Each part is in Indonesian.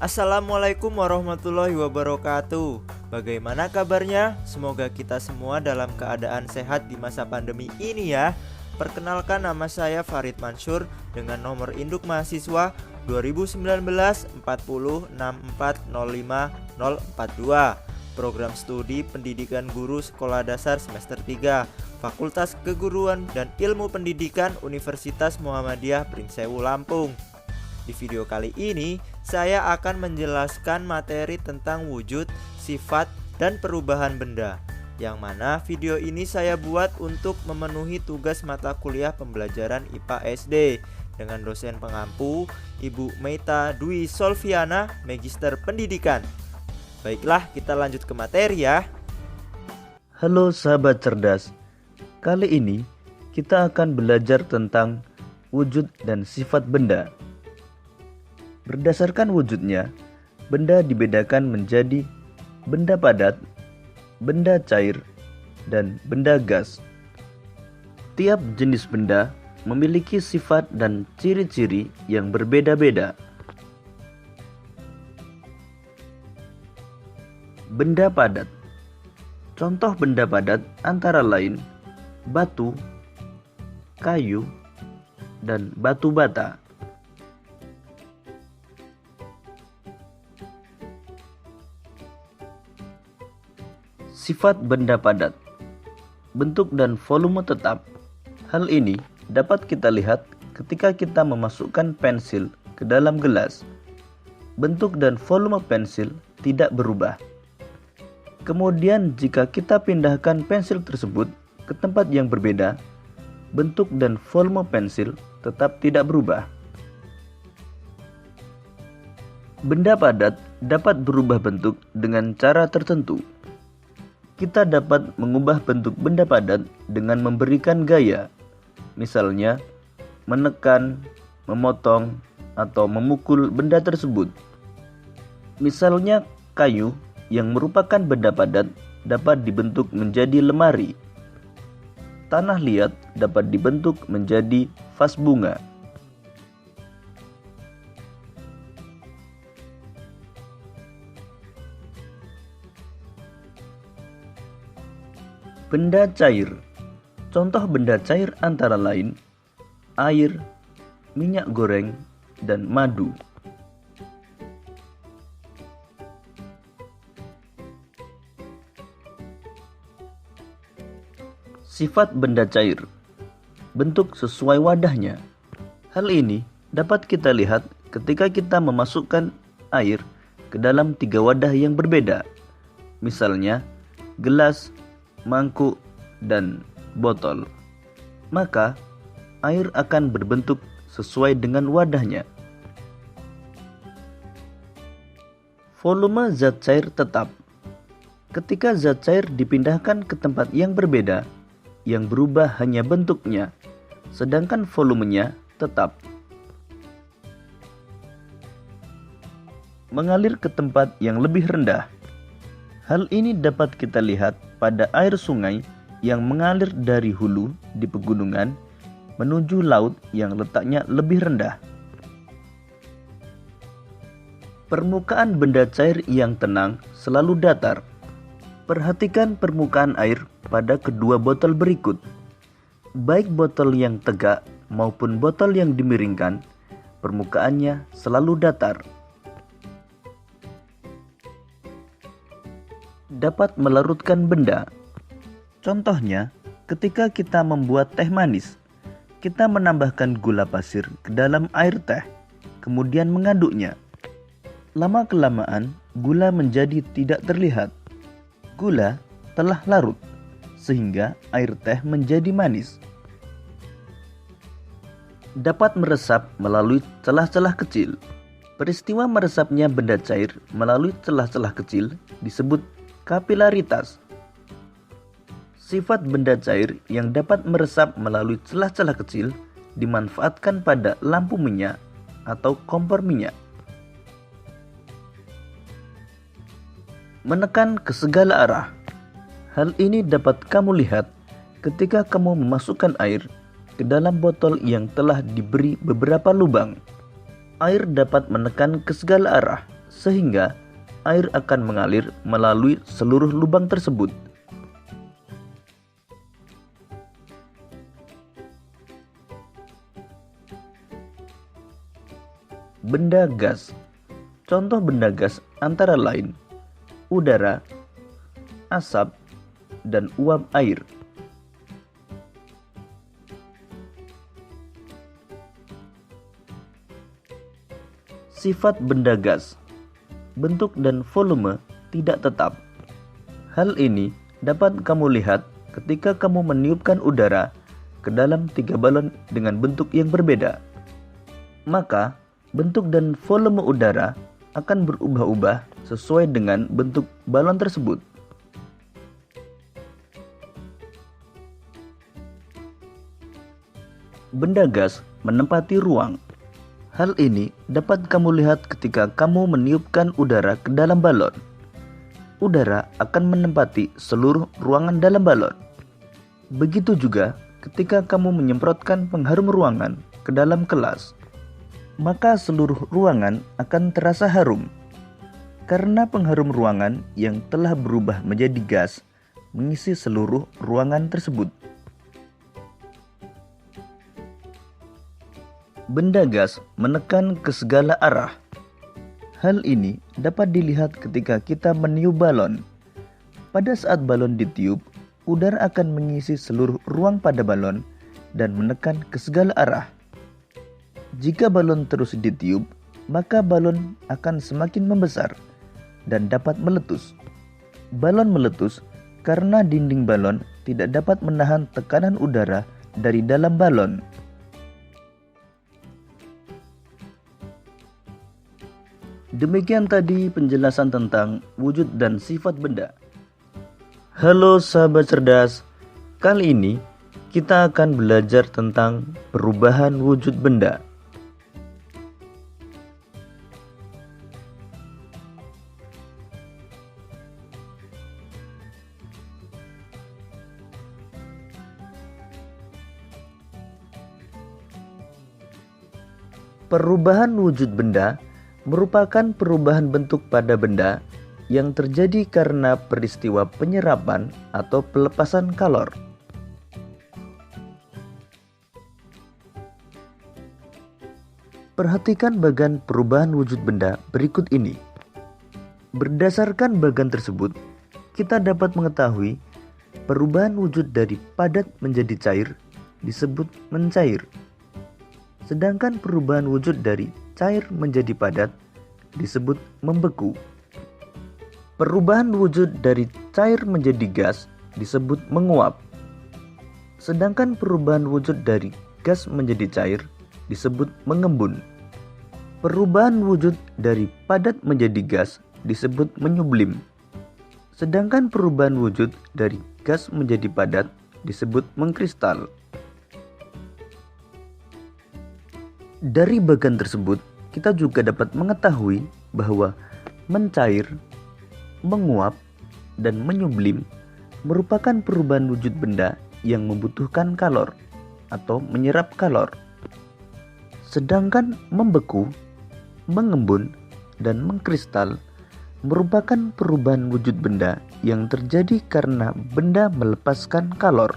Assalamualaikum warahmatullahi wabarakatuh. Bagaimana kabarnya? Semoga kita semua dalam keadaan sehat di masa pandemi ini ya. Perkenalkan, nama saya Farid Mansur dengan nomor induk mahasiswa 2019 406405042. Program studi pendidikan guru sekolah dasar semester 3, Fakultas Keguruan dan Ilmu Pendidikan Universitas Muhammadiyah Pringsewu, Lampung. Di video kali ini, saya akan menjelaskan materi tentang wujud, sifat, dan perubahan benda, yang mana video ini saya buat untuk memenuhi tugas mata kuliah pembelajaran IPA SD dengan dosen pengampu Ibu Meita Dwi Solviana, Magister Pendidikan. Baiklah, kita lanjut ke materi ya. Halo sahabat cerdas, kali ini kita akan belajar tentang wujud dan sifat benda. Berdasarkan wujudnya, benda dibedakan menjadi benda padat, benda cair, dan benda gas. Tiap jenis benda memiliki sifat dan ciri-ciri yang berbeda-beda. Benda padat. Contoh benda padat antara lain batu, kayu, dan batu bata. Sifat benda padat. Bentuk dan volume tetap. Hal ini dapat kita lihat ketika kita memasukkan pensil ke dalam gelas. Bentuk dan volume pensil tidak berubah. Kemudian jika kita pindahkan pensil tersebut ke tempat yang berbeda, bentuk dan volume pensil tetap tidak berubah. Benda padat dapat berubah bentuk dengan cara tertentu. Kita dapat mengubah bentuk benda padat dengan memberikan gaya, misalnya menekan, memotong, atau memukul benda tersebut. Misalnya kayu yang merupakan benda padat dapat dibentuk menjadi lemari. Tanah liat dapat dibentuk menjadi vas bunga. Benda cair. Contoh benda cair antara lain air, minyak goreng, dan madu. Sifat benda cair. Bentuk sesuai wadahnya. Hal ini dapat kita lihat ketika kita memasukkan air ke dalam 3 wadah yang berbeda. Misalnya gelas, mangkuk, dan botol. Maka air akan berbentuk sesuai dengan wadahnya. Volume zat cair tetap. Ketika zat cair dipindahkan ke tempat yang berbeda, yang berubah hanya bentuknya, sedangkan volumenya tetap. Mengalir ke tempat yang lebih rendah. Hal ini dapat kita lihat pada air sungai yang mengalir dari hulu di pegunungan menuju laut yang letaknya lebih rendah. Permukaan benda cair yang tenang selalu datar. Perhatikan permukaan air pada kedua botol berikut. Baik botol yang tegak maupun botol yang dimiringkan, permukaannya selalu datar. Dapat melarutkan benda. Contohnya, ketika kita membuat teh manis, kita menambahkan gula pasir ke dalam air teh, kemudian mengaduknya. Lama-kelamaan, gula menjadi tidak terlihat. Gula telah larut, sehingga air teh menjadi manis. Dapat meresap melalui celah-celah kecil. Peristiwa meresapnya benda cair melalui celah-celah kecil disebut kapilaritas. Sifat benda cair yang dapat meresap melalui celah-celah kecil dimanfaatkan pada lampu minyak atau kompor minyak. Menekan ke segala arah. Hal ini dapat kamu lihat ketika kamu memasukkan air ke dalam botol yang telah diberi beberapa lubang. Air dapat menekan ke segala arah sehingga air akan mengalir melalui seluruh lubang tersebut. Benda gas. Contoh benda gas antara lain udara, asap, dan uap air. Sifat benda gas. Bentuk dan volume tidak tetap. Hal ini dapat kamu lihat ketika kamu meniupkan udara ke dalam 3 balon dengan bentuk yang berbeda. Maka, bentuk dan volume udara akan berubah-ubah sesuai dengan bentuk balon tersebut. Benda gas menempati ruang. Hal ini dapat kamu lihat ketika kamu meniupkan udara ke dalam balon. Udara akan menempati seluruh ruangan dalam balon. Begitu juga ketika kamu menyemprotkan pengharum ruangan ke dalam kelas, maka seluruh ruangan akan terasa harum. Karena pengharum ruangan yang telah berubah menjadi gas mengisi seluruh ruangan tersebut. Benda gas menekan ke segala arah. Hal ini dapat dilihat ketika kita meniup balon. Pada saat balon ditiup, udara akan mengisi seluruh ruang pada balon dan menekan ke segala arah. Jika balon terus ditiup, maka balon akan semakin membesar dan dapat meletus. Balon meletus karena dinding balon tidak dapat menahan tekanan udara dari dalam balon. Demikian tadi penjelasan tentang wujud dan sifat benda. Halo sahabat cerdas, kali ini kita akan belajar tentang perubahan wujud benda. Perubahan wujud benda merupakan perubahan bentuk pada benda yang terjadi karena peristiwa penyerapan atau pelepasan kalor. Perhatikan bagan perubahan wujud benda berikut ini. Berdasarkan bagan tersebut, kita dapat mengetahui perubahan wujud dari padat menjadi cair disebut mencair. Sedangkan perubahan wujud dari cair menjadi padat disebut membeku. Perubahan wujud dari cair menjadi gas disebut menguap. Sedangkan perubahan wujud dari gas menjadi cair disebut mengembun. Perubahan wujud dari padat menjadi gas disebut menyublim. Sedangkan perubahan wujud dari gas menjadi padat disebut mengkristal. Dari bagan tersebut, kita juga dapat mengetahui bahwa mencair, menguap, dan menyublim merupakan perubahan wujud benda yang membutuhkan kalor atau menyerap kalor. Sedangkan membeku, mengembun, dan mengkristal merupakan perubahan wujud benda yang terjadi karena benda melepaskan kalor.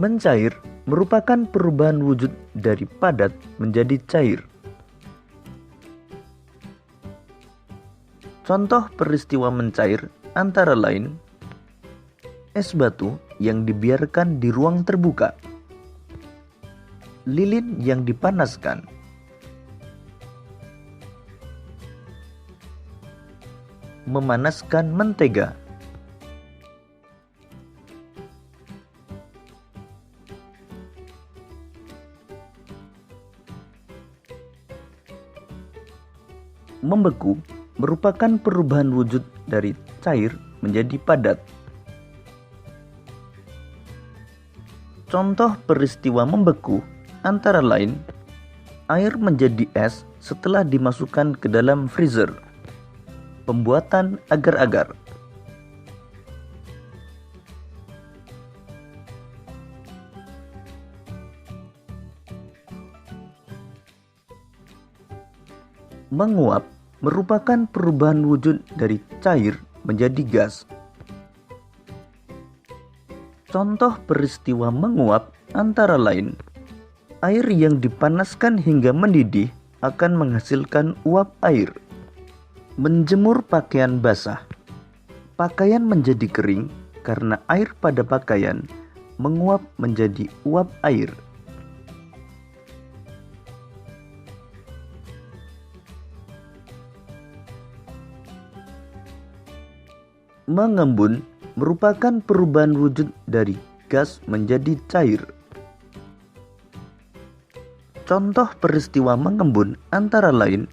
Mencair merupakan perubahan wujud dari padat menjadi cair. Contoh peristiwa mencair antara lain es batu yang dibiarkan di ruang terbuka, lilin yang dipanaskan, memanaskan mentega, membeku merupakan perubahan wujud dari cair menjadi padat. Contoh peristiwa membeku antara lain air menjadi es setelah dimasukkan ke dalam freezer, pembuatan agar-agar, Menguap merupakan perubahan wujud dari cair menjadi gas. Contoh peristiwa menguap antara lain: air yang dipanaskan hingga mendidih akan menghasilkan uap air. Menjemur pakaian basah. Pakaian menjadi kering karena air pada pakaian menguap menjadi uap air. Mengembun merupakan perubahan wujud dari gas menjadi cair. Contoh peristiwa mengembun antara lain: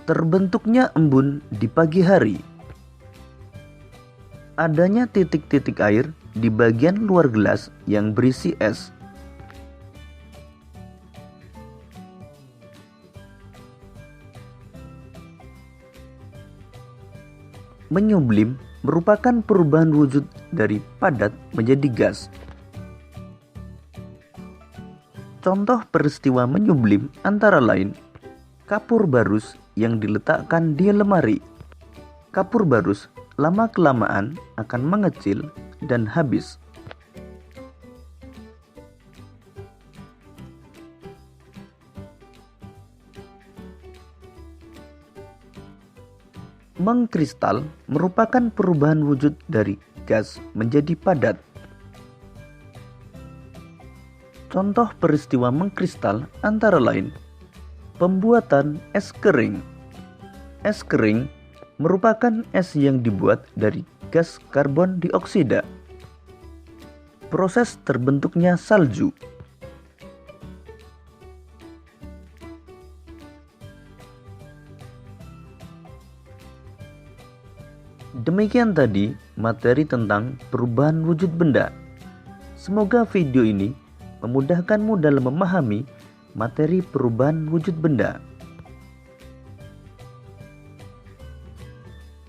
terbentuknya embun di pagi hari, adanya titik-titik air di bagian luar gelas yang berisi es, menyublim merupakan perubahan wujud dari padat menjadi gas. Contoh peristiwa menyublim antara lain: kapur barus yang diletakkan di lemari. Kapur barus lama-kelamaan akan mengecil dan habis. Mengkristal merupakan perubahan wujud dari gas menjadi padat. Contoh peristiwa mengkristal antara lain: pembuatan es kering. Es kering merupakan es yang dibuat dari gas karbon dioksida. Proses terbentuknya salju. Demikian tadi materi tentang perubahan wujud benda. Semoga video ini memudahkanmu dalam memahami materi perubahan wujud benda.